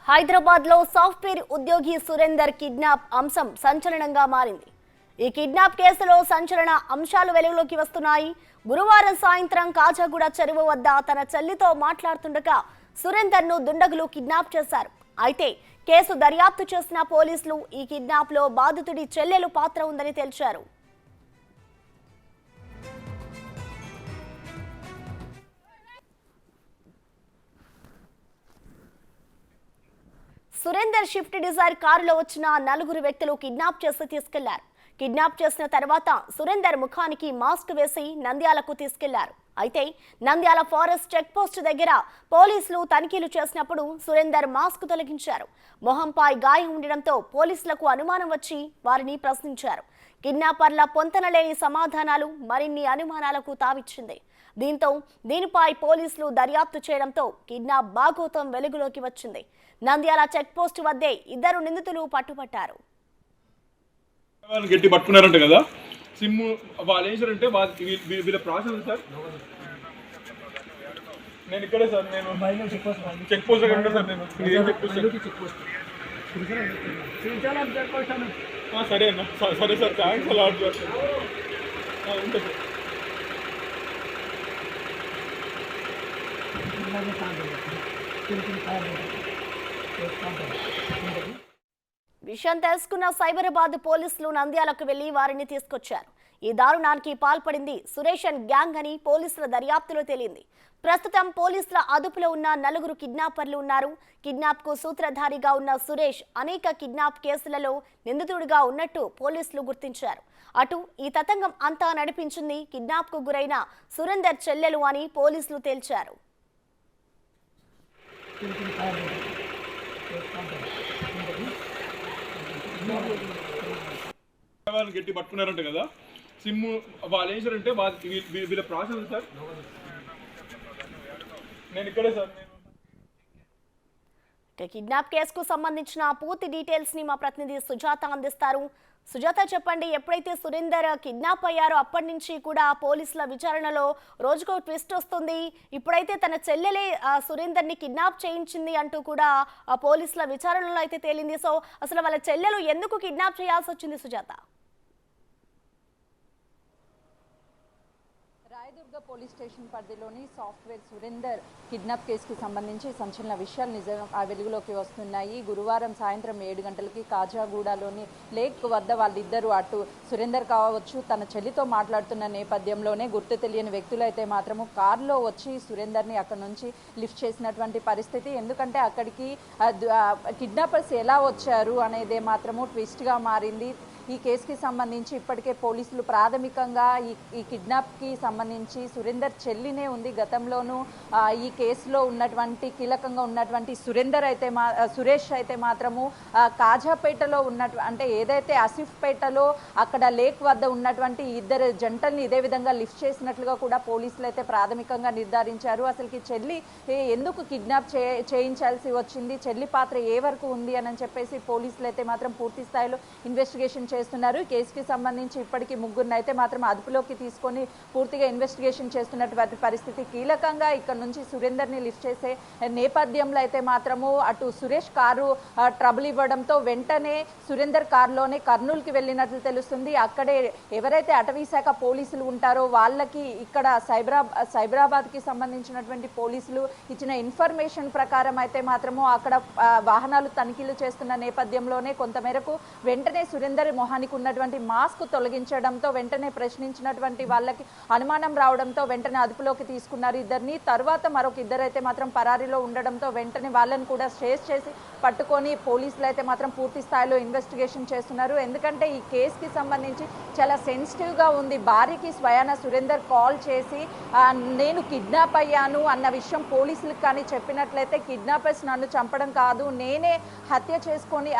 హైదరాబాద్ లో సాఫ్ట్వేర్ ఉద్యోగి సురేందర్ కిడ్నాప్ అంశం సంచలనంగా మారింది. ఈ కిడ్నాప్ కేసులో సంచలన అంశాలు వెలుగులోకి వస్తున్నాయి. గురువారం సాయంత్రం కాజాగూడ చెరువు వద్ద తన చెల్లితో మాట్లాడుతుండగా సురేందర్ ను దుండగులు కిడ్నాప్ చేశారు. అయితే కేసు దర్యాప్తు చేసిన పోలీసులు ఈ కిడ్నాప్ లో బాధితుడి చెల్లెలు పాత్ర ఉందని తేల్చారు. సురేందర్ షిఫ్ట్ డిజైర్ కారులో వచ్చిన నలుగురు వ్యక్తులు కిడ్నాప్ చేసి తీసుకెళ్లారు. కిడ్నాప్ చేసిన తర్వాత సురేందర్ ముఖానికి మాస్క్ వేసి నంద్యాలకు తీసుకెళ్లారు. అయితే నంద్యాల ఫారెస్ట్ చెక్ పోస్ట్ దగ్గర పోలీసులు తనిఖీలు చేసినప్పుడు సురేందర్ మాస్క్ తొలగించారు. మొహంపై గాయం ఉండడంతో పోలీసులకు అనుమానం వచ్చి వారిని ప్రశ్నించారు. కిడ్నాపర్ల పొంతనలేని సమాధానాలు మరిన్ని అనుమానాలకు తావిచ్చింది. దీనిపై పోలీసులు దర్యాప్తు చేయడంతో కిడ్నాప్ బాగోతం వెలుగులోకి వచ్చింది. నంద్యాల చెక్ పోస్ట్ వద్దే ఇద్దరు నిందితులు పట్టుబట్టారు. గట్టి పట్టుకున్నారంట కదా సిమ్ వాళ్ళు ఏం చేశారంటే వీళ్ళ ప్రాసెస్ సార్ నేను ఇక్కడే సార్ నేను చెక్ పోస్ట్ దగ్గర సార్ నేను సరే అన్న సరే సార్ థ్యాంక్స్ అలా ఉంటుంది సార్. విషయం తెలుసుకున్న సైబరాబాద్ పోలీసులు నంద్యాలకు వెళ్లి వారిని తీసుకొచ్చారు. ఈ దారుణానికి పాల్పడింది సురేషన్ గ్యాంగ్ అని పోలీసుల దర్యాప్తులో తేలింది. ప్రస్తుతం పోలీసుల అదుపులో ఉన్న నలుగురు కిడ్నాపర్లు ఉన్నారు. కిడ్నాప్ కు సూత్రధారిగా ఉన్న సురేష్ అనేక కిడ్నాప్ కేసులలో నిందితుడిగా ఉన్నట్టు పోలీసులు గుర్తించారు. అటు ఈ తతంగం అంతా నడిపించింది కిడ్నాప్ కు గురైన సురేందర్ చెల్లెలు అని పోలీసులు తేల్చారు. గట్టి పట్టుకున్నారంట కదా సిమ్ వాళ్ళు ఏం చేశారంటే వీళ్ళ ప్రాసెస్ సార్ నేను ఇక్కడే సార్ కిడ్నాప్ కేసుకు సంబంధించిన పూర్తి డీటెయిల్స్ ని మా ప్రతినిధి సుజాత అందిస్తారు. సుజాత, చెప్పండి, ఎప్పుడైతే సురేందర్ కిడ్నాప్ అయ్యారో అప్పటి నుంచి కూడా పోలీసుల విచారణలో రోజుకో ట్విస్ట్ వస్తుంది. ఇప్పుడైతే తన చెల్లెలే సురేందర్ ని కిడ్నాప్ చేయించింది అంటూ కూడా పోలీసుల విచారణలో అయితే తేలింది. సో అసలు వాళ్ళ చెల్లెలు ఎందుకు కిడ్నాప్ చేయాల్సి వచ్చింది సుజాత? రాయదుర్గ పోలీస్ స్టేషన్ పరిధిలోని సాఫ్ట్వేర్ సురేందర్ కిడ్నాప్ కేసుకు సంబంధించి సంచలన విషయాలు వెలుగులోకి వస్తున్నాయి. గురువారం సాయంత్రం 7 గంటలకి కాజాగూడలోని లేక్ వద్ద వాళ్ళిద్దరూ అటు సురేందర్ కావచ్చు తన చెల్లితో మాట్లాడుతున్న నేపథ్యంలోనే గుర్తు తెలియని వ్యక్తులు అయితే మాత్రము కారులో వచ్చి సురేందర్ని అక్కడ నుంచి లిఫ్ట్ చేసినటువంటి పరిస్థితి. ఎందుకంటే అక్కడికి కిడ్నాపర్స్ ఎలా వచ్చారు అనేదే మాత్రము ట్విస్ట్గా మారింది. ఈ కేసుకి సంబంధించి ఇప్పటికే పోలీసులు ప్రాథమికంగా ఈ కిడ్నాప్కి సంబంధించి సురేందర్ చెల్లినే ఉంది. గతంలోనూ ఈ కేసులో ఉన్నటువంటి కీలకంగా ఉన్నటువంటి సురేష్ అయితే మాత్రము కాజాపేటలో అంటే ఏదైతే ఆసిఫ్పేటలో అక్కడ లేక్ వద్ద ఉన్నటువంటి ఇద్దరు జంటల్ని ఇదే విధంగా లిఫ్ట్ చేసినట్లుగా కూడా పోలీసులు అయితే ప్రాథమికంగా నిర్ధారించారు. అసలుకి చెల్లి ఎందుకు కిడ్నాప్ చేయించాల్సి వచ్చింది, చెల్లి పాత్ర ఏ వరకు ఉంది అని చెప్పేసి పోలీసులు అయితే మాత్రం పూర్తి స్థాయిలో ఇన్వెస్టిగేషన్ చేస్తున్నారు. కేసుకి సంబంధించి ఇప్పటికీ ముగ్గురిని అయితే మాత్రం అదుపులోకి తీసుకొని పూర్తిగా ఇన్వెస్టిగేషన్ చేస్తున్నటువంటి పరిస్థితి. కీలకంగా ఇక్కడ నుంచి సురేందర్ని లిఫ్ట్ చేసే నేపథ్యంలో అయితే మాత్రము అటు సురేష్ కారు ట్రబుల్ ఇవ్వడంతో వెంటనే సురేందర్ కారులోనే కర్నూలుకి వెళ్ళినట్లు తెలుస్తుంది. అక్కడే ఎవరైతే అటవీ శాఖ పోలీసులు ఉంటారో వాళ్ళకి ఇక్కడ సైబరాబాద్కి సంబంధించినటువంటి పోలీసులు ఇచ్చిన ఇన్ఫర్మేషన్ ప్రకారం అయితే మాత్రము అక్కడ వాహనాలు తనిఖీలు చేస్తున్న నేపథ్యంలోనే కొంతమేరకు వెంటనే సురేందర్ మొహానికి ఉన్నటువంటి మాస్క్ తొలగించడంతో వెంటనే ప్రశ్నించినటువంటి వాళ్ళకి అనుమానం రావడంతో వెంటనే అదుపులోకి తీసుకున్నారు ఇద్దరిని. తర్వాత మరొక ఇద్దరైతే మాత్రం పరారీలో ఉండడంతో వెంటనే వాళ్ళని కూడా ట్రేస్ చేసి పట్టుకొని పోలీసులు అయితే మాత్రం పూర్తి స్థాయిలో ఇన్వెస్టిగేషన్ చేస్తున్నారు. ఎందుకంటే ఈ కేసుకి సంబంధించి చాలా సెన్సిటివ్గా ఉంది. భార్యకి స్వయాన సురేందర్ కాల్ చేసి నేను కిడ్నాప్ అయ్యాను అన్న విషయం పోలీసులకు కానీ చెప్పినట్లయితే కిడ్నాపర్స్ నన్ను చంపడం కాదు, నేనే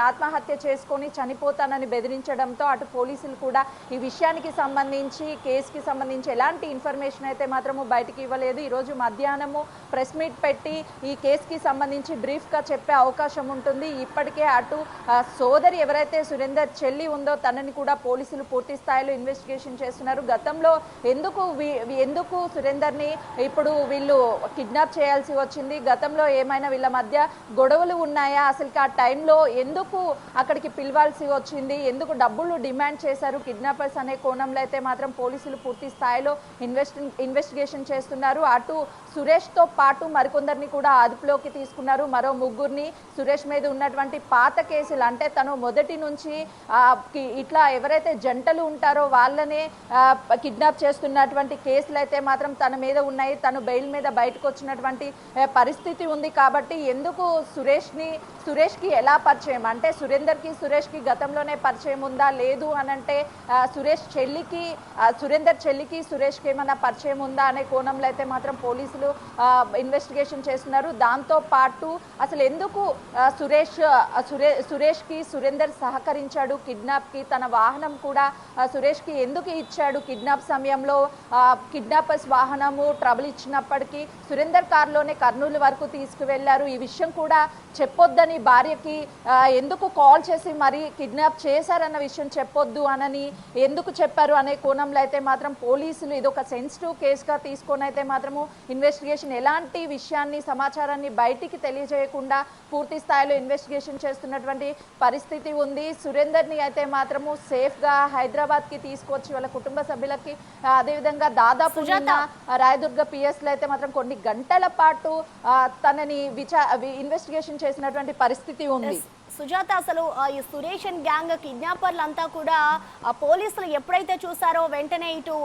ఆత్మహత్య చేసుకొని చనిపోతానని బెదిరించారు. వినిపించడంతో అటు పోలీసులు కూడా ఈ విషయానికి సంబంధించి కేసుకి సంబంధించి ఎలాంటి ఇన్ఫర్మేషన్ అయితే మాత్రము బయటికి ఇవ్వలేదు. ఈరోజు మధ్యాహ్నము ప్రెస్ మీట్ పెట్టి ఈ కేసుకి సంబంధించి బ్రీఫ్గా చెప్పే అవకాశం ఉంటుంది. ఇప్పటికే అటు సోదరి ఎవరైతే సురేందర్ చెల్లి ఉందో తనని కూడా పోలీసులు పూర్తి స్థాయిలో ఇన్వెస్టిగేషన్ చేస్తున్నారు. గతంలో ఎందుకు సురేందర్ని ఇప్పుడు వీళ్ళు కిడ్నాప్ చేయాల్సి వచ్చింది, గతంలో ఏమైనా వీళ్ళ మధ్య గొడవలు ఉన్నాయా, అసలు ఆ టైంలో ఎందుకు అక్కడికి పిలవాల్సి వచ్చింది, ఎందుకు డబ్బులు డిమాండ్ చేశారు కిడ్నాపర్స్ అనే కోణంలో అయితే మాత్రం పోలీసులు పూర్తి స్థాయిలో ఇన్వెస్టిగేషన్ చేస్తున్నారు. అటు సురేష్తో పాటు మరికొందరిని కూడా అదుపులోకి తీసుకున్నారు. మరో ముగ్గురిని సురేష్ మీద ఉన్నటువంటి పాత కేసులు అంటే తను మొదటి నుంచి ఇట్లా ఎవరైతే జంటలు ఉంటారో వాళ్ళనే కిడ్నాప్ చేస్తున్నటువంటి కేసులు అయితే మాత్రం తన మీద ఉన్నాయి. తను బెయిల్ మీద బయటకు వచ్చినటువంటి పరిస్థితి ఉంది. కాబట్టి ఎందుకు సురేష్కి ఎలా పరిచయం అంటే సురేష్కి గతంలోనే పరిచయం ఉందా లేదు అని అంటే సురేందర్ చెల్లికి సురేష్కి ఏమైనా పరిచయం ఉందా అనే కోణంలో అయితే మాత్రం పోలీసులు ఇన్వెస్టిగేషన్ చేస్తున్నారు. దాంతో పాటు అసలు ఎందుకు సురేష్కి సురేందర్ సహకరించాడు కిడ్నాప్కి, తన వాహనం కూడా సురేష్కి ఎందుకు ఇచ్చాడు, కిడ్నాప్ సమయంలో కిడ్నాపర్స్ వాహనము ట్రబుల్ ఇచ్చినప్పటికీ సురేందర్ కారులోనే కర్నూలు వరకు తీసుకువెళ్లారు. ఈ విషయం కూడా చెప్పొద్దని భార్యకి ఎందుకు కాల్ చేసి మరి కిడ్నాప్ చేశారన్న విషయం చెప్పొద్దు అనని ఎందుకు చెప్పారు అనే కోణంలో అయితే మాత్రం పోలీసులు ఇది ఒక సెన్సిటివ్ కేసుగా తీసుకొని అయితే మాత్రము ఇన్వెస్టిగేషన్ ఎలాంటి విషయాన్ని సమాచారాన్ని బయటికి తెలియజేయకుండా పూర్తి స్థాయిలో ఇన్వెస్టిగేషన్ చేస్తున్నటువంటి పరిస్థితి ఉంది. సురేందర్ని అయితే మాత్రము సేఫ్గా హైదరాబాద్కి తీసుకొచ్చి వాళ్ళ కుటుంబ సభ్యులకి అదేవిధంగా దాదాపు రాయదుర్గ పిఎస్లో అయితే మాత్రం కొన్ని గంటల పాటు తనని ఇన్వెస్టిగేషన్ చేసినటువంటి పరిస్థితి ఉంది. సుజాత, అసలు ఈ సురేష్ అండ్ గ్యాంగ్ కిడ్నాపర్లంతా కూడా పోలీసులు ఎప్పుడైతే చూసారో వెంటనే ఇటు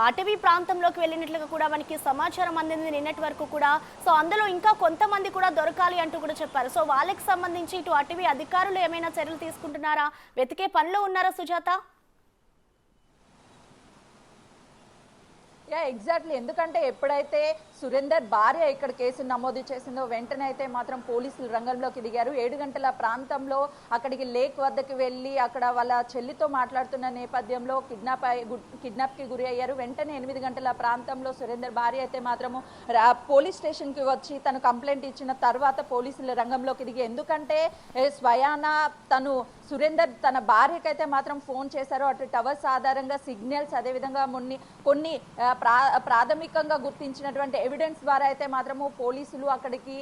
అటవీ ప్రాంతంలోకి వెళ్ళినట్లుగా కూడా మనకి సమాచారం అందింది నిన్నటి వరకు కూడా. సో అందులో ఇంకా కొంతమంది కూడా దొరకాలి అంటూ కూడా చెప్పారు. సో వాళ్ళకి సంబంధించి ఇటు అటవీ అధికారులు ఏమైనా చర్యలు తీసుకుంటున్నారా, వెతికే పనిలో ఉన్నారా సుజాత? ఎగ్జాక్ట్లీ, ఎందుకంటే ఎప్పుడైతే సురేందర్ భార్య ఇక్కడ కేసు నమోదు చేసిందో వెంటనే అయితే మాత్రం పోలీసులు రంగంలోకి దిగారు. 7 గంటల ప్రాంతంలో అక్కడికి లేక్ వద్దకు వెళ్ళి అక్కడ వాళ్ళ చెల్లితో మాట్లాడుతున్న నేపథ్యంలో కిడ్నాప్కి గురి అయ్యారు. వెంటనే 8 గంటల ప్రాంతంలో సురేందర్ భార్య అయితే మాత్రము పోలీస్ స్టేషన్కి వచ్చి తను కంప్లైంట్ ఇచ్చిన తర్వాత పోలీసులు రంగంలోకి దిగి, ఎందుకంటే స్వయాన సురేందర్ తన భార్యకైతే మాత్రం ఫోన్ చేశారు. అటు టవర్స్ ఆధారంగా సిగ్నల్స్ అదేవిధంగా కొన్ని ప్రాథమికంగా గుర్తించినటువంటి ఎవిడెన్స్ ద్వారా అయితే మాత్రము పోలీసులు అక్కడికి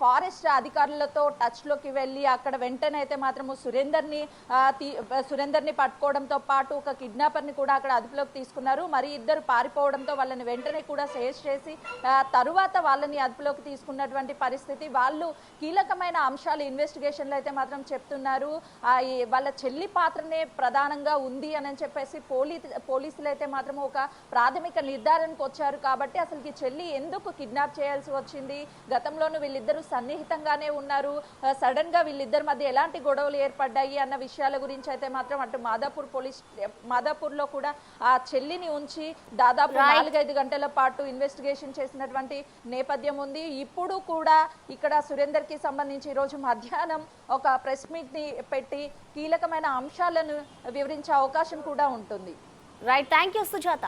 ఫారెస్ట్ అధికారులతో టచ్లోకి వెళ్ళి అక్కడ వెంటనే అయితే మాత్రము సురేందర్ని పట్టుకోవడంతో పాటు ఒక కిడ్నాపర్ని కూడా అక్కడ అదుపులోకి తీసుకున్నారు. మరి ఇద్దరు పారిపోవడంతో వాళ్ళని వెంటనే కూడా సేజ్ చేసి తరువాత వాళ్ళని అదుపులోకి తీసుకున్నటువంటి పరిస్థితి. వాళ్ళు కీలకమైన అంశాలు ఇన్వెస్టిగేషన్లో అయితే మాత్రం చెప్తున్నారు. వాళ్ళ చెల్లి పాత్రనే ప్రధానంగా ఉంది అని చెప్పేసి పోలీసులు అయితే మాత్రం ఒక ప్రాథమిక నిర్ధారణకు వచ్చారు. కాబట్టి అసలుకి చెల్లి ఎందుకు కిడ్నాప్ చేయాల్సి వచ్చింది, గతంలోనూ వీళ్ళిద్దరూ సన్నిహితంగానే ఉన్నారు, సడన్ గా వీళ్ళిద్దరి మధ్య ఎలాంటి గొడవలు ఏర్పడ్డాయి అన్న విషయాల గురించి అయితే మాత్రం అటు మాదాపూర్లో కూడా ఆ చెల్లిని ఉంచి దాదాపు 4-5 గంటల పాటు ఇన్వెస్టిగేషన్ చేసినటువంటి నేపథ్యం ఉంది. ఇప్పుడు కూడా ఇక్కడ సురేందర్ కి సంబంధించి ఈ రోజు మధ్యాహ్నం ఒక ప్రెస్ మీట్ ని పెట్టి కీలకమైన అంశాలను వివరించే అవకాశం కూడా ఉంటుంది. Right, thank you Sujatha.